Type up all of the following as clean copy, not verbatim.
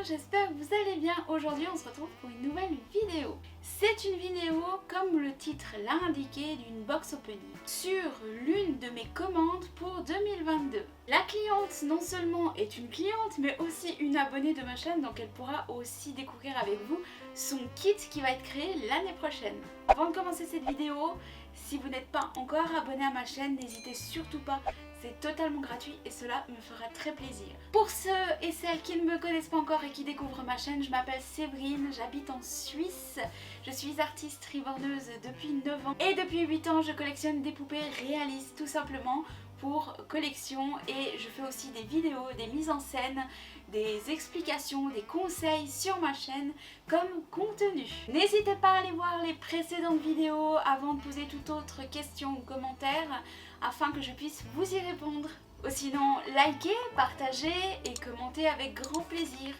j'espère que vous allez bien. Aujourd'hui on se retrouve pour une nouvelle vidéo. C'est une vidéo, comme le titre l'a indiqué, d'une box opening sur l'une de mes commandes pour 2022. La cliente non seulement est une cliente mais aussi une abonnée de ma chaîne, donc elle pourra aussi découvrir avec vous son kit qui va être créé l'année prochaine. Avant de commencer cette vidéo, si vous n'êtes pas encore abonné à ma chaîne, n'hésitez surtout pas. C'est totalement gratuit et cela me fera très plaisir. Pour ceux et celles qui ne me connaissent pas encore et qui découvrent ma chaîne, je m'appelle Séverine, j'habite en Suisse. Je suis artiste reborneuse depuis 9 ans et depuis 8 ans je collectionne des poupées réalistes tout simplement pour collection, et je fais aussi des vidéos, des mises en scène, des explications, des conseils sur ma chaîne comme contenu. N'hésitez pas à aller voir les précédentes vidéos avant de poser toute autre question ou commentaire afin que je puisse vous y répondre. Ou sinon, likez, partagez et commentez avec grand plaisir.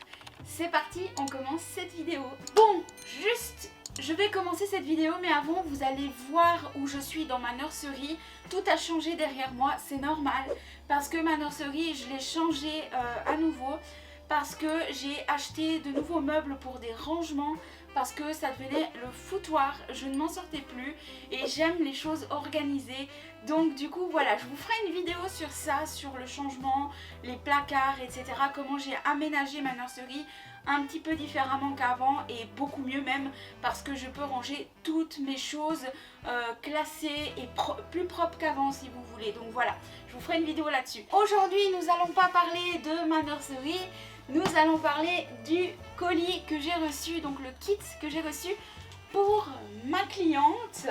C'est parti, on commence cette vidéo. Bon, je vais commencer cette vidéo, mais avant vous allez voir où je suis dans ma nursery. Tout a changé derrière moi, c'est normal, parce que ma nursery, je l'ai changée à nouveau, parce que j'ai acheté de nouveaux meubles pour des rangements, parce que ça devenait le foutoir, je ne m'en sortais plus et j'aime les choses organisées. Donc du coup voilà, je vous ferai une vidéo sur ça, sur le changement, les placards, etc. Comment j'ai aménagé ma nursery un petit peu différemment qu'avant et beaucoup mieux même, parce que je peux ranger toutes mes choses classées et plus propres qu'avant si vous voulez. Donc voilà, je vous ferai une vidéo là-dessus. Aujourd'hui nous n'allons pas parler de ma nursery, nous allons parler du colis que j'ai reçu, donc le kit que j'ai reçu pour ma cliente.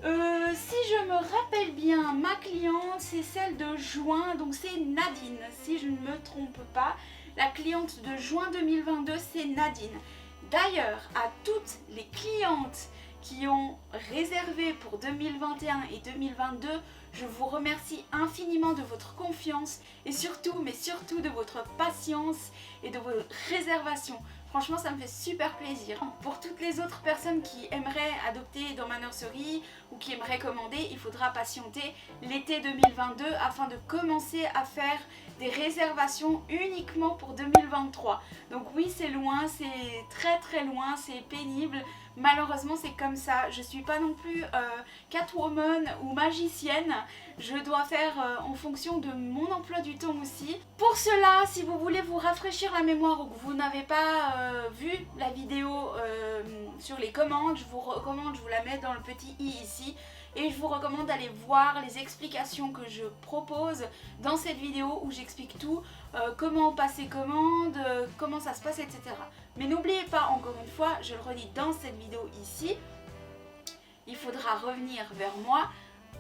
Si je me rappelle bien, ma cliente c'est celle de juin, donc c'est Nadine, si je ne me trompe pas. La cliente de juin 2022, c'est Nadine. D'ailleurs, à toutes les clientes qui ont réservé pour 2021 et 2022, je vous remercie infiniment de votre confiance et surtout, mais surtout de votre patience et de vos réservations. Franchement, ça me fait super plaisir. Pour toutes les autres personnes qui aimeraient adopter dans ma nursery ou qui aimeraient commander, il faudra patienter l'été 2022 afin de commencer à faire des réservations uniquement pour 2023. Donc oui, c'est loin, c'est très loin, c'est pénible. Malheureusement, c'est comme ça. Je suis pas non plus Catwoman ou magicienne. Je dois faire en fonction de mon emploi du temps aussi. Pour cela, si vous voulez vous rafraîchir la mémoire ou que vous n'avez pas vu la vidéo sur les commandes, je vous recommande, je vous la mets dans le petit i ici. Et je vous recommande d'aller voir les explications que je propose dans cette vidéo où j'explique tout, comment passer commande, comment ça se passe, etc. Mais n'oubliez pas, encore une fois, je le redis dans cette vidéo ici, il faudra revenir vers moi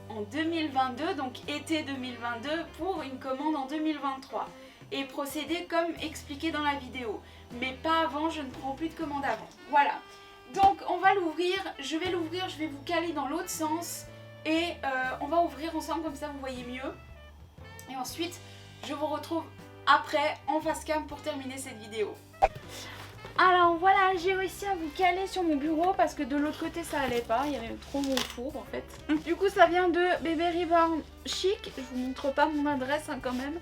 en 2022, donc été 2022, pour une commande en 2023. Et procéder comme expliqué dans la vidéo. Mais pas avant, je ne prends plus de commande avant. Voilà. Donc on va l'ouvrir, je vais vous caler dans l'autre sens et on va ouvrir ensemble, comme ça vous voyez mieux. Et ensuite je vous retrouve après en face cam pour terminer cette vidéo. Alors voilà, j'ai réussi à vous caler sur mon bureau parce que de l'autre côté ça allait pas, il y avait trop mon four en fait. Du coup ça vient de Bébé Reborn Chic, je vous montre pas mon adresse quand même.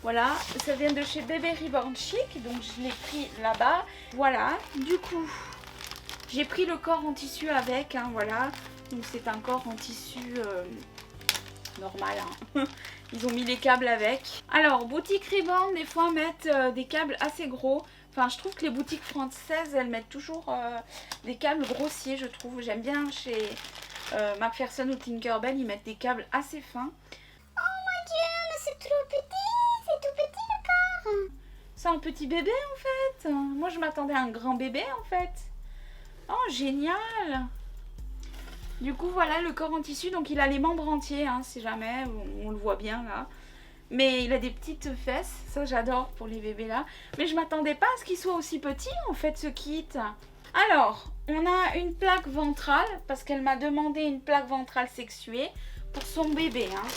Voilà, ça vient de chez Bébé Reborn Chic, donc je l'ai pris là-bas. Voilà, du coup j'ai pris le corps en tissu avec, hein, voilà. Donc c'est un corps en tissu normal, hein. Ils ont mis les câbles avec. Alors, boutique Reborn, des fois mettent des câbles assez gros. Enfin, je trouve que les boutiques françaises, elles mettent toujours des câbles grossiers, je trouve. J'aime bien chez McPherson ou Tinkerbell, ils mettent des câbles assez fins. Oh mon dieu, mais c'est trop petit, c'est tout petit le corps. C'est un petit bébé en fait. Moi, je m'attendais à un grand bébé en fait. Oh, génial! Du coup, voilà le corps en tissu. Donc, il a les membres entiers, hein, si jamais. On le voit bien, là. Mais il a des petites fesses. Ça, j'adore pour les bébés, là. Mais je m'attendais pas à ce qu'il soit aussi petit, en fait, ce kit. Alors, on a une plaque ventrale. Parce qu'elle m'a demandé une plaque ventrale sexuée pour son bébé, hein.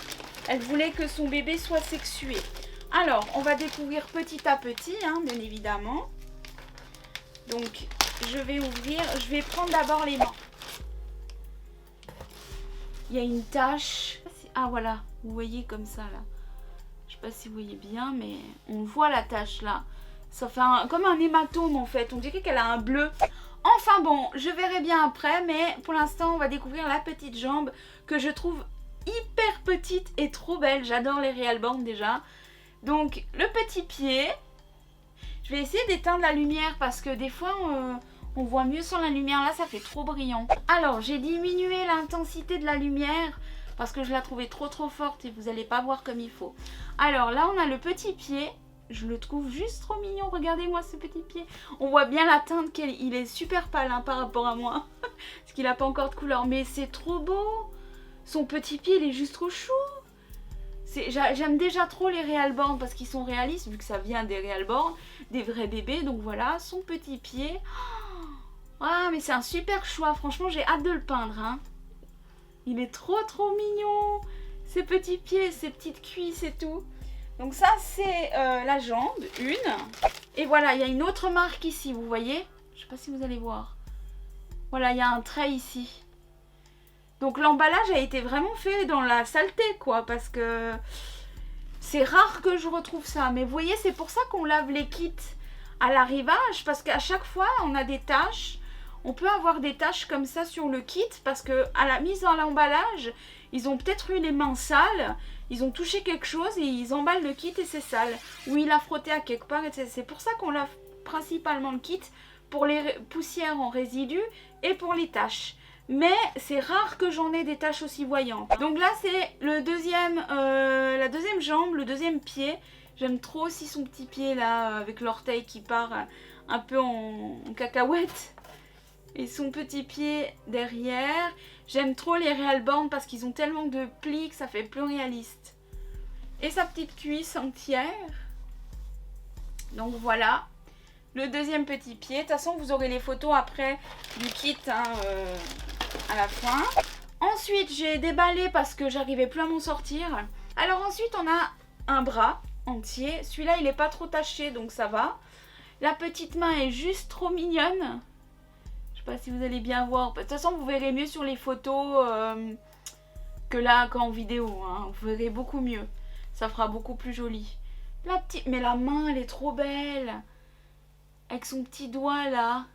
Elle voulait que son bébé soit sexué. Alors, on va découvrir petit à petit, hein, bien évidemment. Donc, je vais ouvrir. Je vais prendre d'abord les mains. Il y a une tache. Ah voilà, vous voyez comme ça là. Je sais pas si vous voyez bien, mais on voit la tache là. Ça fait comme un hématome en fait. On dirait qu'elle a un bleu. Enfin bon, je verrai bien après. Mais pour l'instant, on va découvrir la petite jambe que je trouve hyper petite et trop belle. J'adore les Real Band déjà. Donc le petit pied. Je vais essayer d'éteindre la lumière parce que des fois on voit mieux sans la lumière. Là ça fait trop brillant. Alors j'ai diminué l'intensité de la lumière parce que je la trouvais trop forte et vous n'allez pas voir comme il faut. Alors là on a le petit pied. Je le trouve juste trop mignon. Regardez-moi ce petit pied. On voit bien la teinte qu'il est super pâle hein, par rapport à moi. Parce qu'il n'a pas encore de couleur. Mais c'est trop beau. Son petit pied il est juste trop chou. J'aime déjà trop les Real Band parce qu'ils sont réalistes vu que ça vient des Real Band, des vrais bébés. Donc voilà, son petit pied. Ah mais c'est un super choix. Franchement j'ai hâte de le peindre. Hein. Il est trop mignon. Ses petits pieds, ses petites cuisses et tout. Donc ça c'est la jambe, une. Et voilà, il y a une autre marque ici, vous voyez. Je sais pas si vous allez voir. Voilà, il y a un trait ici. Donc l'emballage a été vraiment fait dans la saleté quoi, parce que c'est rare que je retrouve ça. Mais vous voyez, c'est pour ça qu'on lave les kits à l'arrivage, parce qu'à chaque fois on a des taches. On peut avoir des taches comme ça sur le kit, parce que à la mise dans l'emballage, ils ont peut-être eu les mains sales, ils ont touché quelque chose et ils emballent le kit et c'est sale. Ou il a frotté à quelque part, et c'est pour ça qu'on lave principalement le kit, pour les poussières en résidus et pour les taches. Mais c'est rare que j'en ai des taches aussi voyantes. Donc là c'est le la deuxième jambe, le deuxième pied. J'aime trop aussi son petit pied là avec l'orteil qui part un peu en cacahuète. Et son petit pied derrière. J'aime trop les Real Band parce qu'ils ont tellement de plis que ça fait plus réaliste. Et sa petite cuisse entière. Donc voilà. Le deuxième petit pied. De toute façon vous aurez les photos après du kit hein, à la fin. Ensuite j'ai déballé parce que j'arrivais plus à m'en sortir. Alors ensuite on a un bras entier. Celui-là il est pas trop taché donc ça va. La petite main est juste trop mignonne. Je sais pas si vous allez bien voir. De toute façon vous verrez mieux sur les photos que là qu'en vidéo. Hein. Vous verrez beaucoup mieux. Ça fera beaucoup plus joli. La petite... Mais la main elle est trop belle. Avec son petit doigt là.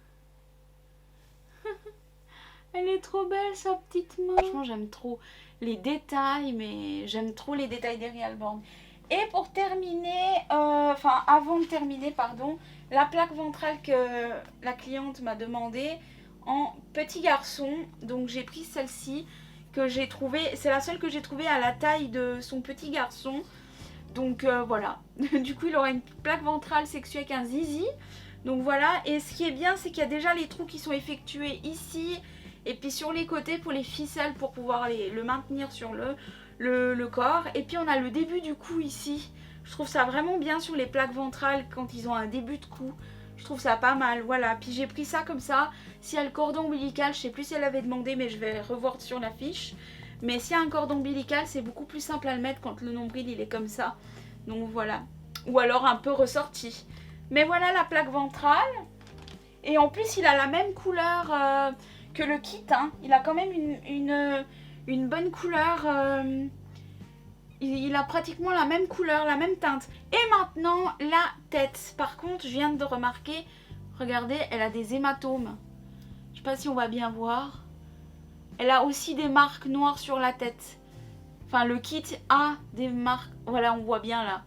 Elle est trop belle sa petite main. Franchement j'aime trop les détails. Mais j'aime trop les détails des Real Band. Et pour terminer, avant de terminer pardon, la plaque ventrale que la cliente m'a demandé en petit garçon. Donc j'ai pris celle-ci que j'ai trouvée. C'est la seule que j'ai trouvée à la taille de son petit garçon. Donc voilà. Du coup il aura une plaque ventrale sexuée avec un zizi. Donc voilà, et ce qui est bien c'est qu'il y a déjà les trous qui sont effectués ici et puis sur les côtés pour les ficelles pour pouvoir le maintenir sur le corps. Et puis on a le début du cou ici. Je trouve ça vraiment bien sur les plaques ventrales quand ils ont un début de cou. Je trouve ça pas mal, voilà. Puis j'ai pris ça comme ça. S'il y a le cordon ombilical, je sais plus si elle avait demandé mais je vais revoir sur la fiche. Mais s'il y a un cordon ombilical c'est beaucoup plus simple à le mettre quand le nombril il est comme ça. Donc voilà. Ou alors un peu ressorti. Mais voilà la plaque ventrale. Et en plus il a la même couleur que le kit. Hein. Il a quand même une bonne couleur. Il a pratiquement la même couleur, la même teinte. Et maintenant la tête. Par contre je viens de remarquer. Regardez, elle a des hématomes. Je sais pas si on va bien voir. Elle a aussi des marques noires sur la tête. Enfin le kit a des marques. Voilà on voit bien là.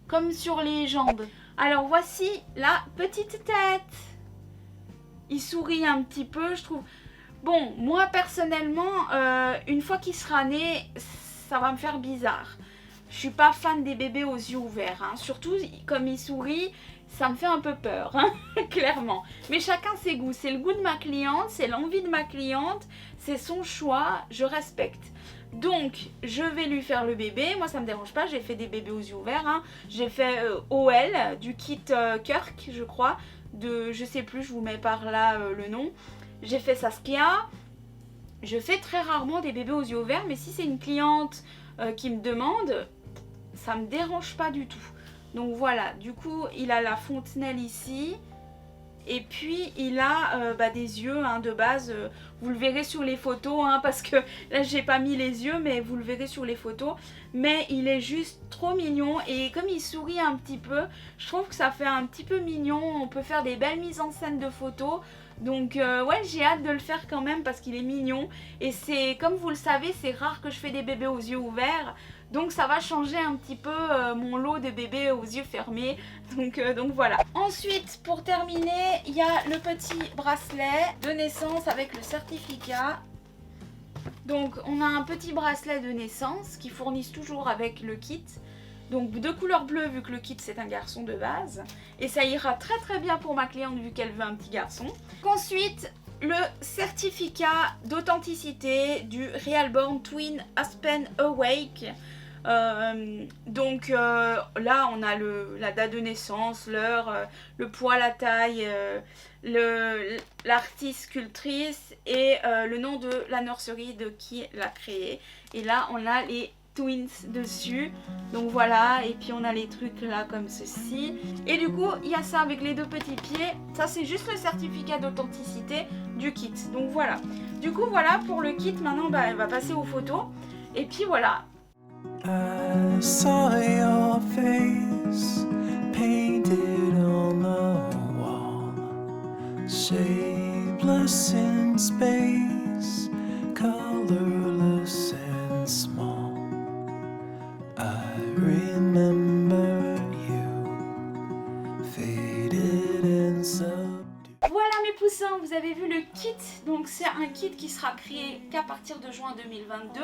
Comme sur les jambes. Alors voici la petite tête. Il sourit un petit peu, je trouve. Bon, moi personnellement, une fois qu'il sera né, ça va me faire bizarre. Je suis pas fan des bébés aux yeux ouverts. Hein. Surtout comme il sourit, ça me fait un peu peur, hein, clairement. Mais chacun ses goûts. C'est le goût de ma cliente, c'est l'envie de ma cliente, c'est son choix, je respecte. Donc, je vais lui faire le bébé. Moi, ça me dérange pas. J'ai fait des bébés aux yeux ouverts. Hein. J'ai fait OL du kit Kirk, je crois. Je sais plus, je vous mets par là le nom. J'ai fait Saskia. Je fais très rarement des bébés aux yeux ouverts. Mais si c'est une cliente qui me demande, ça me dérange pas du tout. Donc voilà. Du coup, il a la fontanelle ici. Et puis il a des yeux hein, de base, vous le verrez sur les photos hein, parce que là j'ai pas mis les yeux mais vous le verrez sur les photos. Mais il est juste trop mignon et comme il sourit un petit peu, je trouve que ça fait un petit peu mignon. On peut faire des belles mises en scène de photos. Donc ouais, j'ai hâte de le faire quand même parce qu'il est mignon. Et c'est, comme vous le savez, c'est rare que je fais des bébés aux yeux ouverts. Donc ça va changer un petit peu mon lot de bébés aux yeux fermés. Donc voilà. Ensuite, pour terminer, il y a le petit bracelet de naissance avec le certificat. Donc on a un petit bracelet de naissance qui fournissent toujours avec le kit. Donc de couleur bleue vu que le kit c'est un garçon de base. Et ça ira très très bien pour ma cliente vu qu'elle veut un petit garçon. Ensuite, le certificat d'authenticité du Realborn Twin Aspen Awake. Là on a la date de naissance, l'heure, le poids, la taille, l'artiste sculptrice et le nom de la nursery de qui l'a créé. Et là on a les twins dessus, donc voilà, et puis on a les trucs là comme ceci. Et du coup il y a ça avec les 2 petits pieds, ça c'est juste le certificat d'authenticité du kit. Donc voilà, du coup voilà pour le kit. Maintenant elle va passer aux photos et puis voilà. I saw your face painted on the wall, shapeless in space, colorless and small. I remember you, faded and subdued. Voilà mes poussins, vous avez vu le kit. Donc c'est un kit qui sera créé qu'à partir de juin 2022,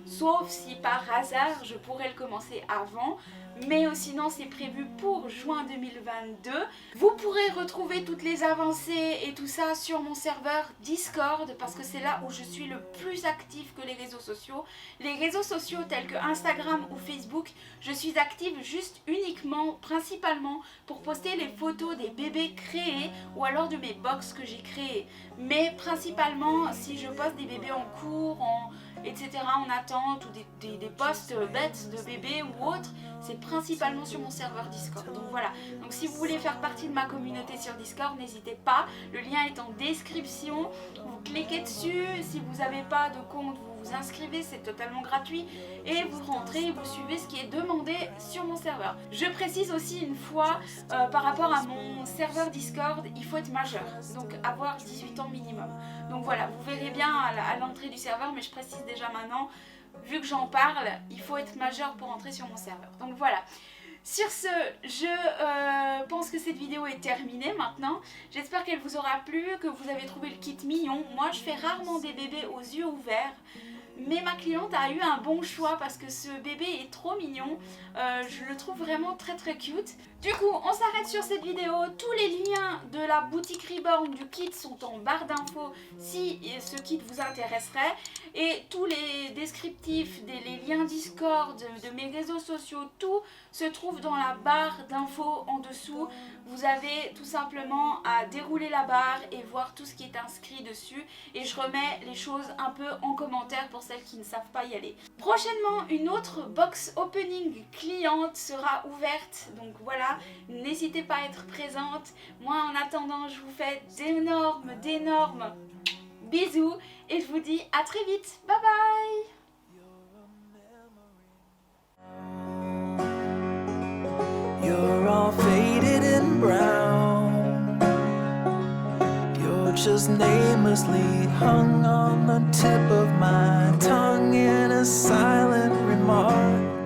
sauf si par hasard je pourrais le commencer avant, mais sinon c'est prévu pour juin 2022. Vous pourrez retrouver toutes les avancées et tout ça sur mon serveur Discord parce que c'est là où je suis le plus active que les réseaux sociaux. Les réseaux sociaux tels que Instagram ou Facebook, je suis active juste uniquement, principalement pour poster les photos des bébés créés ou alors de mes box que j'ai créées. Mais principalement si je poste des bébés en cours, etc. en attente ou des posts bêtes de bébés ou autres, c'est principalement sur mon serveur Discord. Donc voilà, donc si vous voulez faire partie de ma communauté sur Discord, n'hésitez pas, le lien est en description, vous cliquez dessus, si vous n'avez pas de compte, vous vous inscrivez, c'est totalement gratuit et vous rentrez et vous suivez ce qui est demandé sur mon serveur. Je précise aussi une fois, par rapport à mon serveur Discord, il faut être majeur, donc avoir 18 ans minimum. Donc voilà, vous verrez bien à l'entrée du serveur, mais je précise déjà maintenant, vu que j'en parle, il faut être majeur pour entrer sur mon serveur. Donc voilà. Sur ce, je pense que cette vidéo est terminée maintenant. J'espère qu'elle vous aura plu, que vous avez trouvé le kit mignon. Moi, je fais rarement des bébés aux yeux ouverts. Mais ma cliente a eu un bon choix parce que ce bébé est trop mignon. Je le trouve vraiment très très cute. Du coup, on s'arrête sur cette vidéo. Tous les liens de la boutique Reborn du kit sont en barre d'infos si ce kit vous intéresserait. Et tous les descriptifs, les liens Discord, de mes réseaux sociaux, tout se trouve dans la barre d'infos en dessous. Vous avez tout simplement à dérouler la barre et voir tout ce qui est inscrit dessus. Et je remets les choses un peu en commentaire pour celles qui ne savent pas y aller. Prochainement, une autre box opening cliente sera ouverte. Donc voilà, n'hésitez pas à être présente. Moi, en attendant, je vous fais d'énormes bisous. Et je vous dis à très vite. Bye bye! You're all faded and brown. You're just namelessly hung on the tip of my tongue in a silent remark.